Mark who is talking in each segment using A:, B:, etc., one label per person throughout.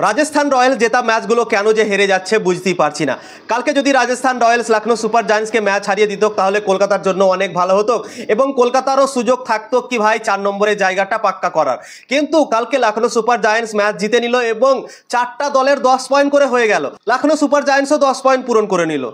A: Rajasthan Royals জেতা ম্যাচগুলো কেন যে হেরে যাচ্ছে বুঝতেই পারছি না। কালকে যদি রাজস্থান রয়্যালস লখনৌ সুপার জায়ান্টসকে ম্যাচ হারিয়ে দিত তাহলে কলকাতার জন্য অনেক ভালো হতো এবং কলকাতারও সুযোগ থাকতো কি ভাই 4 নম্বরের জায়গাটা পাক্কা করার। কিন্তু কালকে লখনৌ সুপার জায়ান্টস ম্যাচ জিতে নিল এবং 4টা দলের 10 পয়েন্ট করে হয়ে গেল। লখনৌ সুপার জায়ান্টসও 10 পয়েন্ট পূরণ করে নিল।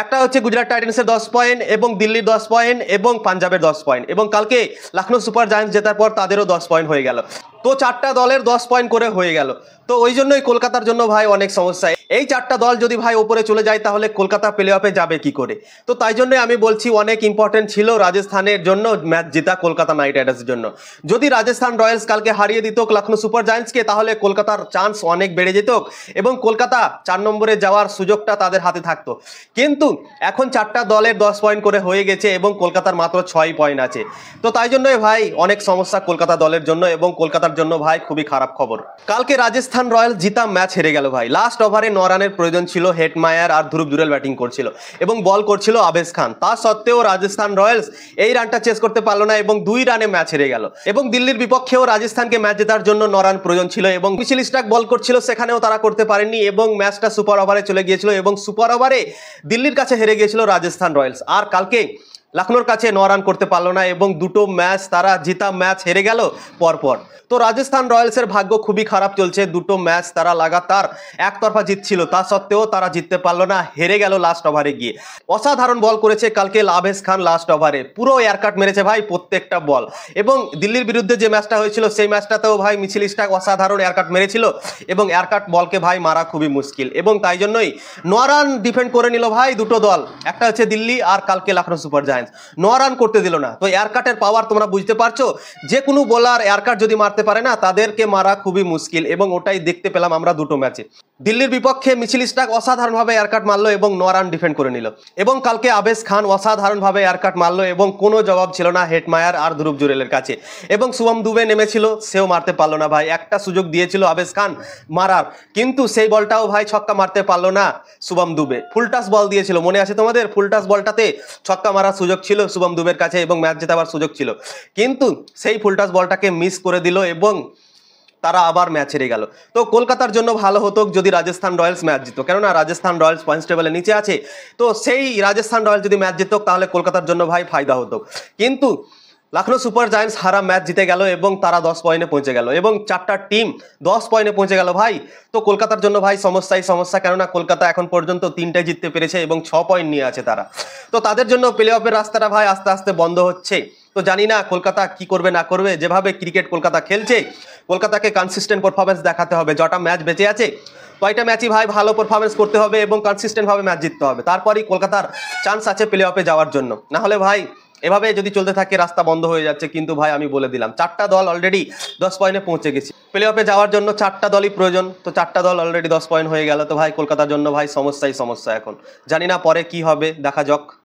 A: একটা হচ্ছে গুজরাট টাইটান্সের 10 পয়েন্ট এবং দিল্লির 10 পয়েন্ট এবং পাঞ্জাবের 10 পয়েন্ট এবং কালকে লখনৌ সুপার জায়ান্টস জেতার পর তাদেরও 10 পয়েন্ট হয়ে গেল। তো 4টা দলের 10 পয়েন্ট করে হয়ে গেল। তো ওই জন্যই কলকাতার জন্য ভাই অনেক সমস্যা। এই 4টা দল যদি ভাই ওপরে চলে যায় তাহলে কলকাতা প্লে অফে যাবে কি করে? তো তাই জন্যই আমি বলছি অনেক ইম্পর্টেন্ট ছিল রাজস্থানের জন্য ম্যাচ জেতা কলকাতা নাইট রাইডার্সের জন্য। যদি রাজস্থান রয়্যালস কালকে হারিয়ে দিত লখনৌ সুপার জায়ান্টসকে তাহলে কলকাতার চান্স অনেক বেড়ে যেত এবং কলকাতা 4 নম্বরে যাওয়ার সুযোগটা তাদের হাতে থাকতো। কিন্তু এখন 4টা দলের 10 পয়েন্ট করে হয়ে গেছে এবং কলকাতার মাত্র 6 পয়েন্ট আছে। তো তাই জন্যই ভাই অনেক সমস্যা কলকাতা দলের জন্য এবং কলকাতার জন্য ভাই খুবই খারাপ খবর। কালকে রাজস্থান রয়্যালস জিতা ম্যাচ হেরে গেল ভাই। লাস্ট ওভারে 9 রানের প্রয়োজন ছিল, হেটমায়ার আর ধ্রুব জুরেল ব্যাটিং করছিল এবং বল করছিল আবেশ খান। তা সত্ত্বেও রাজস্থান রয়্যালস এই রানটা চেস করতে পারলো না এবং 2 রানে ম্যাচ হেরে গেল। এবং দিল্লির বিপক্ষেও রাজস্থানকে ম্যাচ জেতার জন্য 9 রান প্রয়োজন ছিল এবং মিচেল স্টার্ক বল করছিল, সেখানেও তারা করতে পারেননি এবং ম্যাচটা সুপার ওভারে চলে গিয়েছিল এবং সুপার ওভারে দিল্লির কাছে হেরে গিয়েছিল রাজস্থান রয়্যালস। আর কালকে লখনৌর কাছে 9 রান করতে পারলো না এবং দুটো ম্যাচ তারা জিতা ম্যাচ হেরে গেল পরপর। তো রাজস্থান রয়্যালসের ভাগ্য খুবই খারাপ চলছে। দুটো ম্যাচ তারা লাগাতার একতরফা জিতছিল, তা সত্ত্বেও তারা জিততে পারলো না, হেরে গেল লাস্ট ওভারে গিয়ে। অসাধারণ বল করেছে কালকে আবেশ খান লাস্ট ওভারে, পুরো এয়ারকাট মেরেছে ভাই প্রত্যেকটা বল। এবং দিল্লির বিরুদ্ধে যে ম্যাচটা হয়েছিল সেই ম্যাচটাতেও ভাই মিচেল স্টার্ক অসাধারণ এয়ারকাট মেরেছিল এবং এয়ারকাট বলকে ভাই মারা খুবই মুশকিল এবং তাই জন্যই 9 রান ডিফেন্ড করে নিল ভাই দুটো দল, একটা হচ্ছে দিল্লি আর কালকে লখনৌ সুপার জায়ান্টস। 9 রান করতে দিল না। তো এয়ারকাটের পাওয়ার তোমরা বুঝতে পারছো, যে কোনো বোলার এয়ারকাট যদি মারতে পারে না তাদেরকে মারা খুবই মুশকিল এবং ওটাই দেখতে পেলাম আমরা দুটো ম্যাচে। দিল্লির বিপক্ষে মিচেল স্টার্ক অসাধারণভাবে এয়ারকাট মারলো এবং 9 রান ডিফেন্ড করে নিল এবং কালকে আবেশ খান অসাধারণভাবে এয়ারকাট মারলো এবং কোনো জবাব ছিল না হেটমায়ার আর ধ্রুব জুরেলের কাছে। এবং শুভম দুবে নেমেছিল, সেও মারতে পারলো না ভাই। একটা সুযোগ দিয়েছিল আবেশ খান মারার, কিন্তু সেই বলটাও ভাই ছক্কা মারতে পারলো না শুভম দুবে। ফুলটাস বল দিয়েছিল, মনে আছে তোমাদের? ফুলটাস বলটাতে ছক্কা মারার সুযোগ ছিল শুভম দুবের কাছে এবং ম্যাচ জেতাবার সুযোগ ছিল, কিন্তু সেই ফুলটাস বলটাকে মিস করে দিল এবং তারা আবার ম্যাচ হেরে গেল। তো কলকাতার জন্য ভালো হতো যদি রাজস্থান রয়্যালস ম্যাচ জিত, কেননা রাজস্থান রয়্যালস পয়েন্টস টেবিলের নিচে আছে। তো সেই রাজস্থান রয়্যালস যদি ম্যাচ জিত তাহলে কলকাতার জন্য ভাই ফায়দা হতো। কিন্তু লখনৌ সুপার জায়ান্টস হারা ম্যাচ জিতে গেল এবং তারা 10 পয়েন্টে পৌঁছে গেল এবং 4টা টিম 10 পয়েন্টে পৌঁছে গেল ভাই। তো কলকাতার জন্য ভাই সমস্যাই সমস্যা, কেননা কলকাতা এখন পর্যন্ত 3টে জিততে পেরেছে এবং 6 পয়েন্ট নিয়ে আছে তারা। তো তাদের জন্য প্লে অফের রাস্তাটা ভাই আস্তে আস্তে বন্ধ হচ্ছে। তো জানি না কলকাতা কি করবে না করবে। যেভাবে ক্রিকেট কলকাতা খেলছে, কলকাতাকে কনসিস্টেন্ট পারফরমেন্স দেখাতে হবে। যটা ম্যাচ বেঁচে আছে কয়টা ম্যাচই ভাই ভালো পারফরমেন্স করতে হবে এবং কনসিস্টেন্টভাবে ম্যাচ জিততে হবে, তারপরই কলকাতার চান্স আছে প্লে অফে যাওয়ার জন্য। না হলে ভাই এভাবে যদি চলতে থাকে রাস্তা বন্ধ হয়ে যাচ্ছে। কিন্তু ভাই আমি বলে দিলাম 4টা দল অলরেডি 10 পয়েন্টে পৌঁছে গেছে। প্লে অফে যাওয়ার জন্য 4টা দলই প্রয়োজন। তো 4টা দল অলরেডি 10 পয়েন্ট হয়ে গেল। তো ভাই কলকাতার জন্য ভাই সমস্যাই সমস্যা। এখন জানি না পরে কি হবে, দেখা যাক।